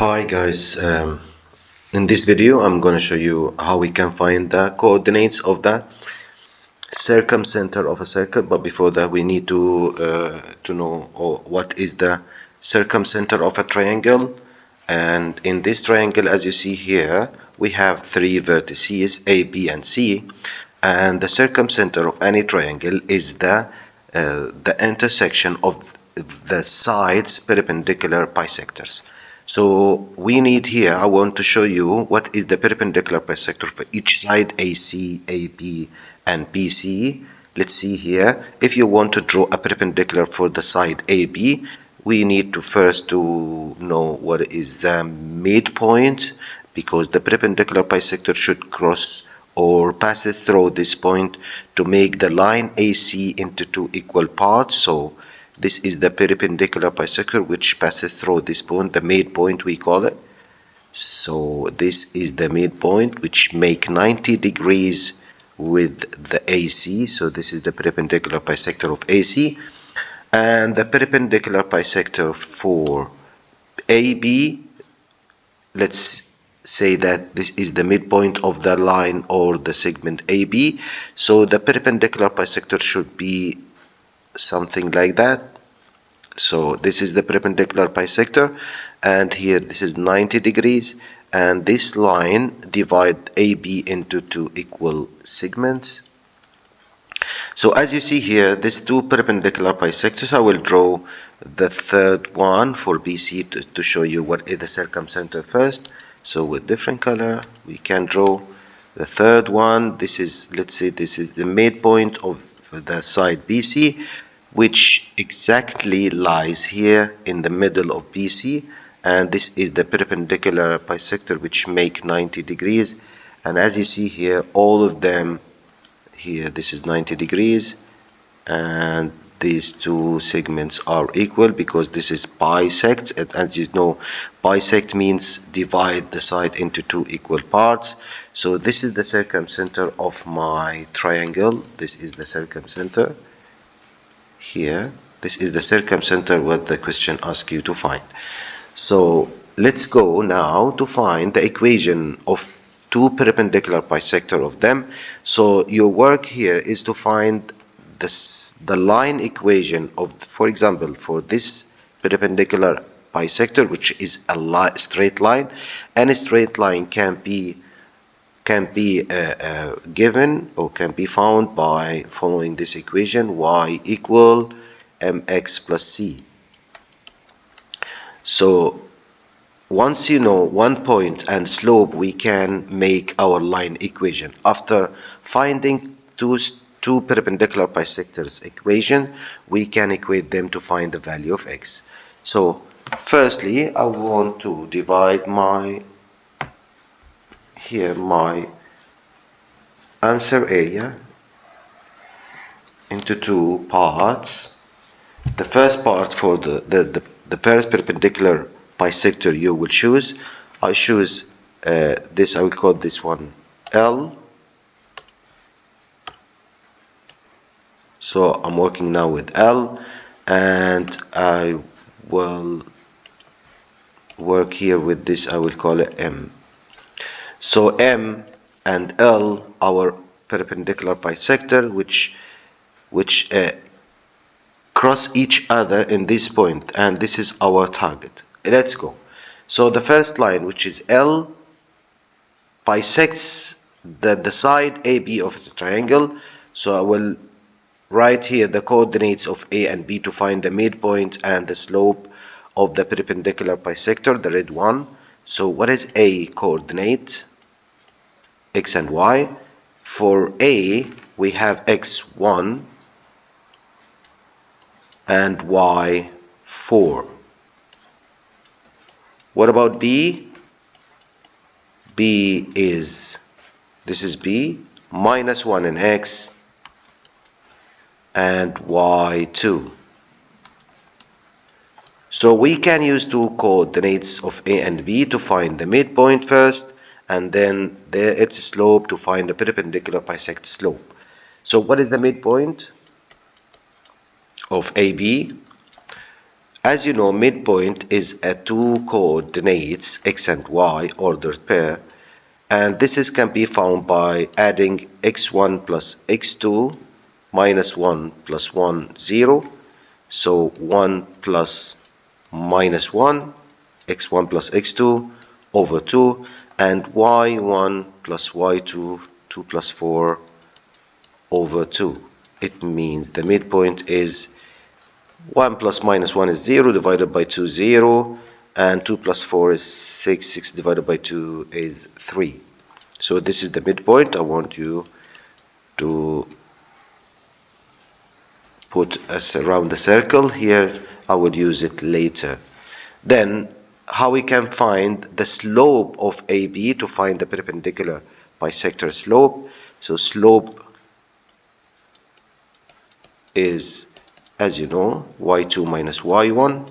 Hi guys, in this video I'm going to show you how we can find the coordinates of the circumcenter of a circle. But before that we need to know what is the circumcenter of a triangle. And in this triangle, as you see here, we have three vertices A, B and C, and the circumcenter of any triangle is the intersection of the sides perpendicular bisectors. So we need here, I want to show you what is the perpendicular bisector for each side, AC, AB and BC. Let's see here. If you want to draw a perpendicular for the side AB, we need to first to know what is the midpoint, because the perpendicular bisector should cross or pass it through this point to make the line AC into two equal parts. So this is the perpendicular bisector which passes through this point, the midpoint we call it. So this is the midpoint which make 90 degrees with the AC. So this is the perpendicular bisector of AC, and the perpendicular bisector for AB, let's say that this is the midpoint of the line or the segment AB. So the perpendicular bisector should be something like that. So this is the perpendicular bisector, and here this is 90 degrees, and this line divide AB into two equal segments. So as you see here, these two perpendicular bisectors, I will draw the third one for BC to show you what is the circumcenter first. So with different color we can draw the third one. This is, let's say this is the midpoint of the side BC, which exactly lies here in the middle of BC, and this is the perpendicular bisector which make 90 degrees. And as you see here, all of them here, this is 90 degrees, and these two segments are equal because this is bisect. And as you know, bisect means divide the side into two equal parts. So this is the circumcenter of my triangle. This is the circumcenter here. This is the circumcenter what the question asks you to find. So let's go now to find the equation of two perpendicular bisector of them. So your work here is to find the line equation of, for example, for this perpendicular bisector, which is a straight line. Any straight line can be given or can be found by following this equation: y equal mx plus c. So once you know one point and slope, we can make our line equation. After finding two perpendicular bisectors equation, we can equate them to find the value of x. So firstly, I want to divide my answer area into two parts. The first part for the first perpendicular bisector you will choose, I choose this, I will call this one L. So I'm working now with L, and I will work here with this, I will call it M. So M and L, our perpendicular bisector, which cross each other in this point, and this is our target. Let's go. So the first line, which is L, bisects the side AB of the triangle. So I will write here the coordinates of A and B to find the midpoint and the slope of the perpendicular bisector, the red one. So what is A coordinate? X and Y. For A, we have x1 and y4. What about B? B is, this is B, minus 1 in x and y2. So we can use two coordinates of A and B to find the midpoint first, and then its slope to find the perpendicular bisect slope. So what is the midpoint of AB? As you know, midpoint is a two coordinates x and y ordered pair, and can be found by adding x1 plus x2 minus 1 plus 1 0. So 1 plus minus 1, x1 plus x2 over 2, and y1 plus y2, 2 plus 4 over 2. It means the midpoint is 1 plus minus 1 is 0 divided by 2, 0, and 2 plus 4 is 6, 6 divided by 2 is 3. So this is the midpoint. I want you to put us around the circle here. I will use it later. Then how we can find the slope of AB to find the perpendicular bisector slope. So slope is, as you know, y2 minus y1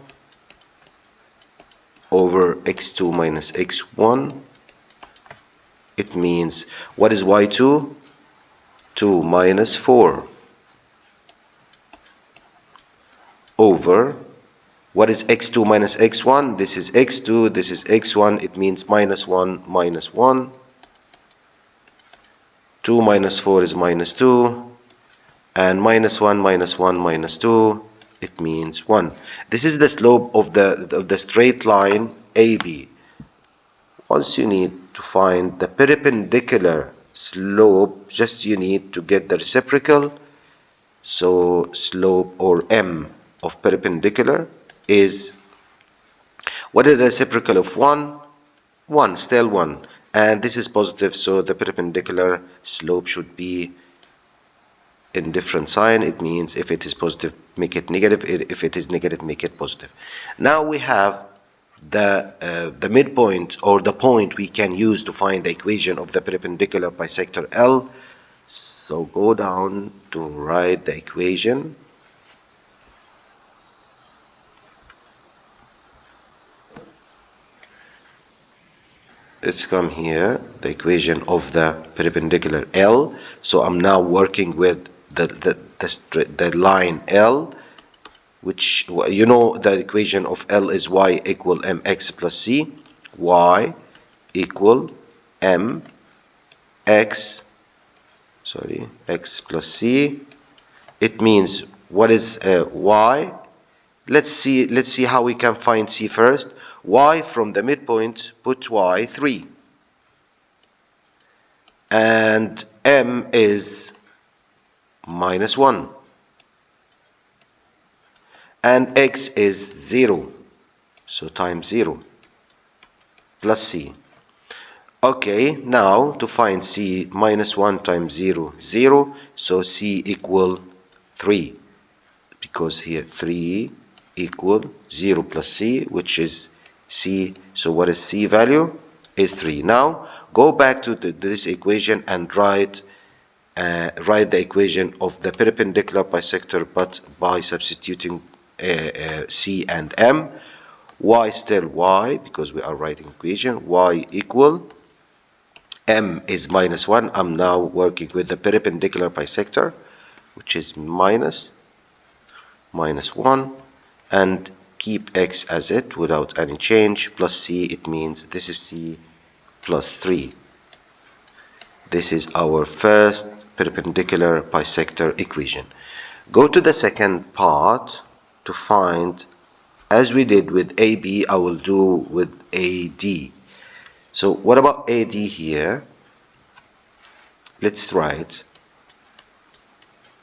over x2 minus x1. It means, what is y2? 2 minus 4 over, what is x2 minus x1? This is x2, this is x1. It means minus 1 minus 1. 2 minus 4 is minus 2. And minus 1 minus 1 minus 2, it means 1. This is the slope of the straight line AB. Once you need to find the perpendicular slope, just you need to get the reciprocal. So slope, or M of perpendicular, is, what is the reciprocal of 1? 1, still 1. And this is positive, so the perpendicular slope should be in different sign. It means if it is positive, make it negative. If it is negative, make it positive. Now we have the midpoint, or the point we can use to find the equation of the perpendicular bisector L. So go down to write the equation. Let's come here, the equation of the perpendicular L. So I'm now working with the line L, which, you know, the equation of L is y equal mx plus c. Y equal mx, x plus c. It means, what is y? Let's see how we can find c first. Y from the midpoint, put y 3, and m is minus 1, and x is 0, so times 0 plus c. Okay, now to find c, minus 1 times 0, 0, so c equal 3, because here 3 equal 0 plus c, which is c. So what is c value? Is 3. Now go back to this equation and write the equation of the perpendicular bisector, but by substituting c and m. Y still y, because we are writing equation. Y equal, m is minus 1. I'm now working with the perpendicular bisector, which is minus 1, and keep x as it without any change, plus c. It means this is c plus 3. This is our first perpendicular bisector equation. Go to the second part to find, as we did with AB, I will do with AD. So what about AD here? Let's write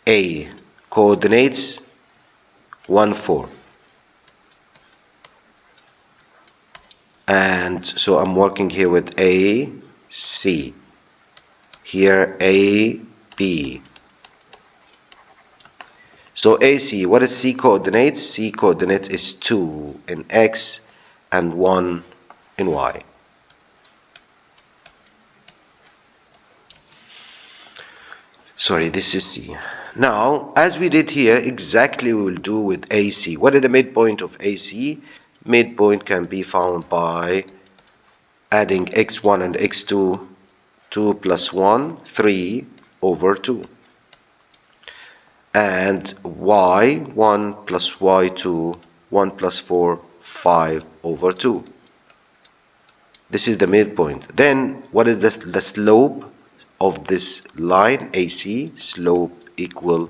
A coordinates 1, 4. And so I'm working here with A, C. Here A, B. So AC, what is C coordinates? C coordinates is 2 in X and 1 in Y. Sorry, this is C. Now, as we did here, exactly we will do with AC. What is the midpoint of AC? Midpoint can be found by adding x1 and x2, 2 plus 1, 3 over 2. And y1 plus y2 1 plus 4, 5 over 2. This is the midpoint. Then what is the slope of this line AC? Slope equal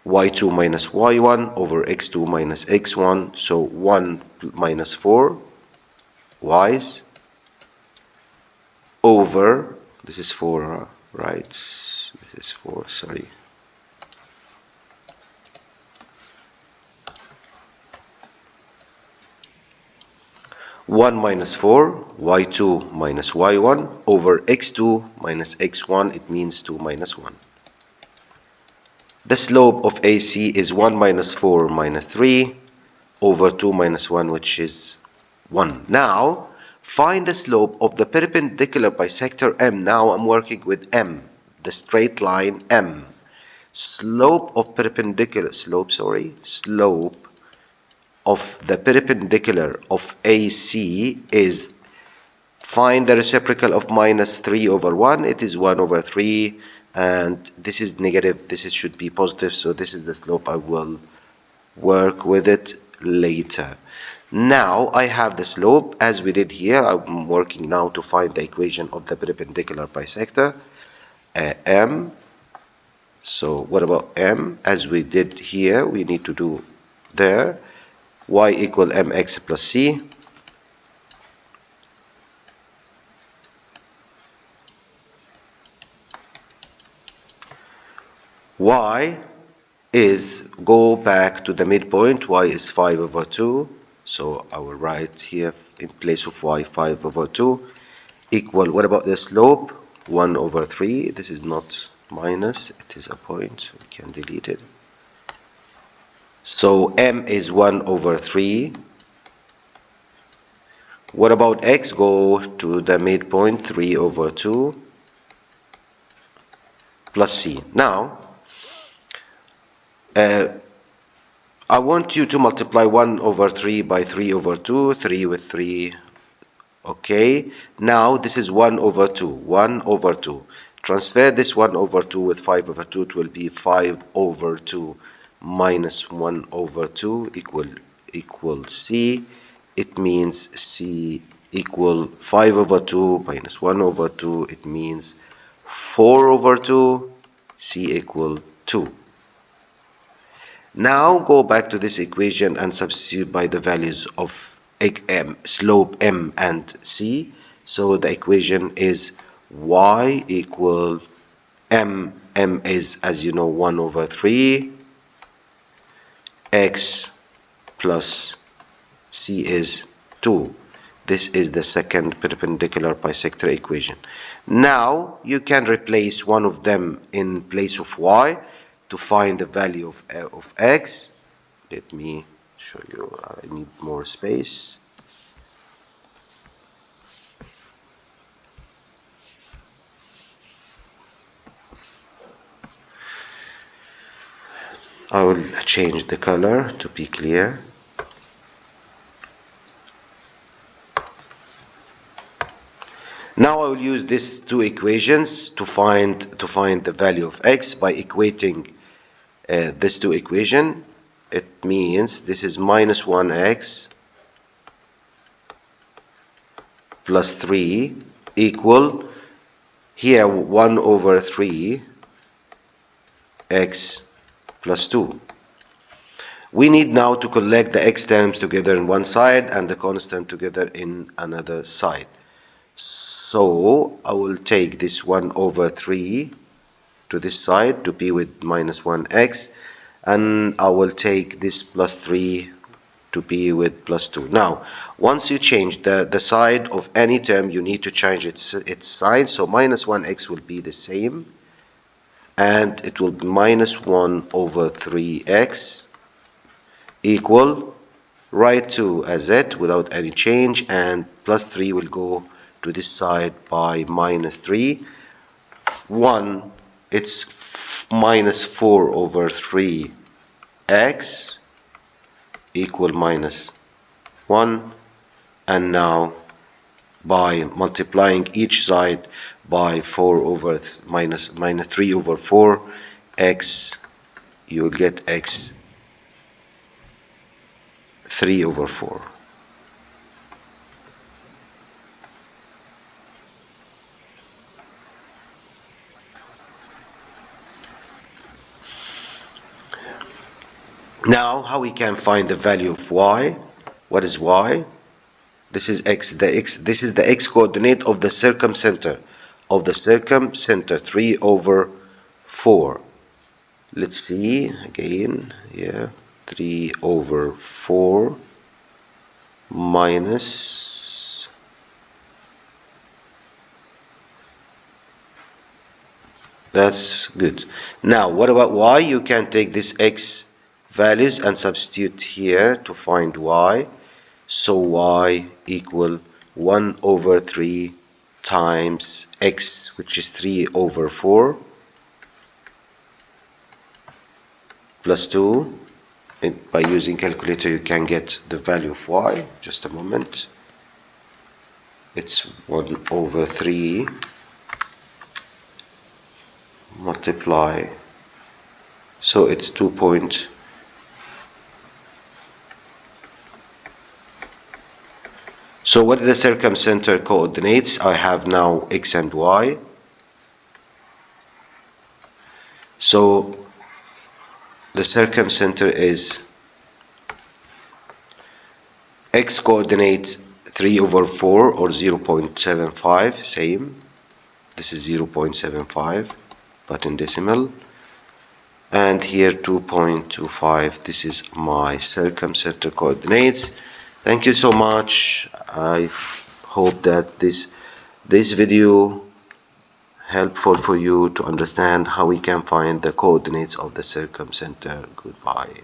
y2 minus y1 over x2 minus x1. So 1 minus 4 y's over, this is 4, right? This is 4, sorry. One minus 4 y2 minus y1 over x2 minus x1. It means 2 minus 1. The slope of AC is 1 minus 4 minus 3 over 2 minus 1, which is 1. Now, find the slope of the perpendicular bisector M. Now I'm working with M, the straight line M. Slope of the perpendicular of AC is, find the reciprocal of minus 3 over 1. It is 1 over 3, and this is negative, this should be positive, so this is the slope. I will work with it later. Now I have the slope as we did here. I'm working now to find the equation of the perpendicular bisector, M. So what about M? As we did here, we need to do there. Y equal mx plus c. Y is, go back to the midpoint, y is 5 over 2. So I will write here in place of y 5 over 2 equal, what about the slope? 1 over 3. This is not minus, it is a point, we can delete it. So m is 1 over 3. What about x? Go to the midpoint, 3 over 2 plus c. Now I want you to multiply 1 over 3 by 3 over 2, 3 with 3, okay. Now this is 1 over 2, 1 over 2. Transfer this 1 over 2 with 5 over 2, it will be 5 over 2 minus 1 over 2 equal c. It means c equal 5 over 2 minus 1 over 2, it means 4 over 2, c equal 2. Now go back to this equation and substitute by the values of slope m and c. So the equation is y equal m is, as you know, 1 over 3, x plus c is 2. This is the second perpendicular bisector equation. Now you can replace one of them in place of y to find the value of x. Let me show you, I need more space. I will change the color to be clear. Now I will use these two equations to find the value of x by equating these two equations. It means this is minus 1x plus 3 equal, here 1 over 3 x plus 2. We need now to collect the x terms together in one side and the constant together in another side. So I will take this 1 over 3 to this side to be with minus 1x, and I will take this plus 3 to be with plus 2. Now once you change the side of any term, you need to change its sign. So minus 1x will be the same, and it will be minus 1 over 3x equal, write 2 as it without any change, and plus 3 will go to this side by minus 3. 1, it's minus 4 over 3x equal minus 1, and now by multiplying each side by 4 over minus 3 over 4 x, you will get x 3/4. Now, how we can find the value of y? What is y? This is x. This is the x coordinate of the circumcenter. 3/4. Let's see again. Yeah, 3/4 minus. That's good. Now, what about y? You can take this x values and substitute here to find y. So y equal 1/3 times x, which is 3/4, plus 2. And by using calculator you can get the value of y. Just a moment. It's 1/3 multiply, so it's 2 point. So what are the circumcenter coordinates? I have now x and y. So the circumcenter is x coordinate 3/4 or 0.75, same. This is 0.75, but in decimal. And here 2.25. This is my circumcenter coordinates. Thank you so much. I hope that this video helpful for you to understand how we can find the coordinates of the circumcenter. Goodbye.